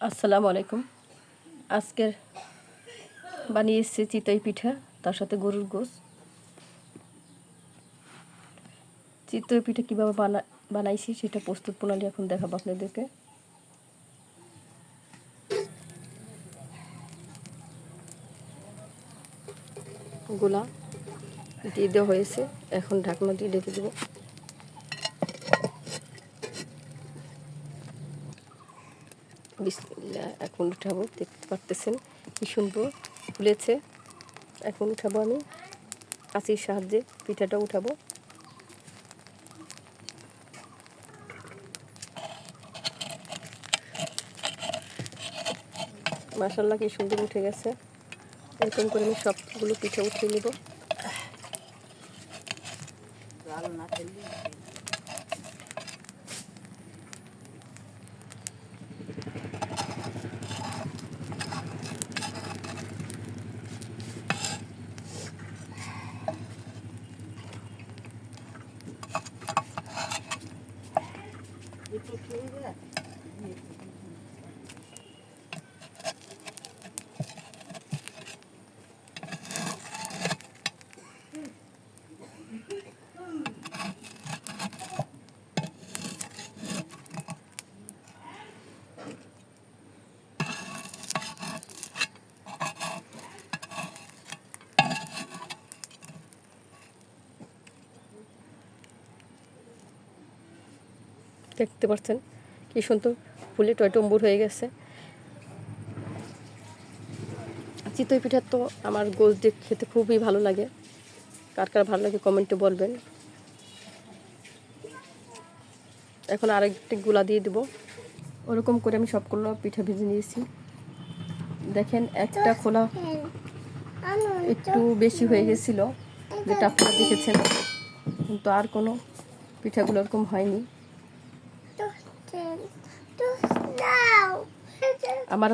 আসসালামু আলাইকুম। আজকের বানিয়েছি চিতই পিঠা, তার সাথে গরুর গোশ। চিতই পিঠা কীভাবে বানাইছি সেটা প্রস্তুত প্রণালী এখন দেখাবো আপনাদেরকে। গোলা দিয়ে দেওয়া হয়েছে, এখন ঢাকনা দিয়ে ঢেকে দেবো। বিসমিল্লাহ, এখন উঠাবো। দেখতে পারতেছেন কি সুন্দর ফুলেছে। এখন উঠাবো, আমি কাঁচির সাহায্যে পিঠাটা উঠাবো। মাশাআল্লাহ, কি সুন্দর উঠে গেছে। এরকম করে আমি সবগুলো পিঠা উঠিয়ে নেব। দেখতে পাচ্ছেন কি সুন্দর ফুলে টয়টম্বুর হয়ে গেছে। চিতই পিঠা তো আমার গোশ দিয়ে খেতে খুবই ভালো লাগে। কার কার ভালো লাগে কমেন্টে বলবেন। এখন আরেকটি গোলা দিয়ে দেবো। ওরকম করে আমি সবগুলো পিঠা ভেজে নিয়েছি। দেখেন, একটা খোলা একটু বেশি হয়ে গেছিলো, যেটা আপনারা দেখেছেন, কিন্তু আর কোনো পিঠাগুলো ওরকম হয়নি। আমার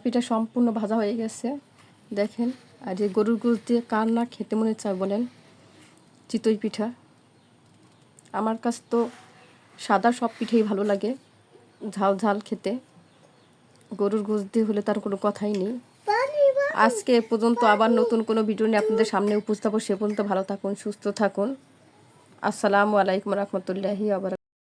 পিঠা সম্পূর্ণ ভাজা হয়ে গেছে। দেখেন, আর যে গরুর গোশ দিয়ে কার না খেতে মনে চায় বলেন চিতই পিঠা। আমার কাছে তো সাদা সব পিঠেই ভালো লাগে, ঝাল ঝাল খেতে। গরুর গোশ দিয়ে হলে তার কোনো কথাই নেই। আজকে এ পর্যন্ত, আবার নতুন কোনো ভিডিও নিয়ে আপনাদের সামনে উপস্থাপন। সে পর্যন্ত ভালো থাকুন, সুস্থ থাকুন। আসসালামু আলাইকুম রহমতুল্লাহি। আবার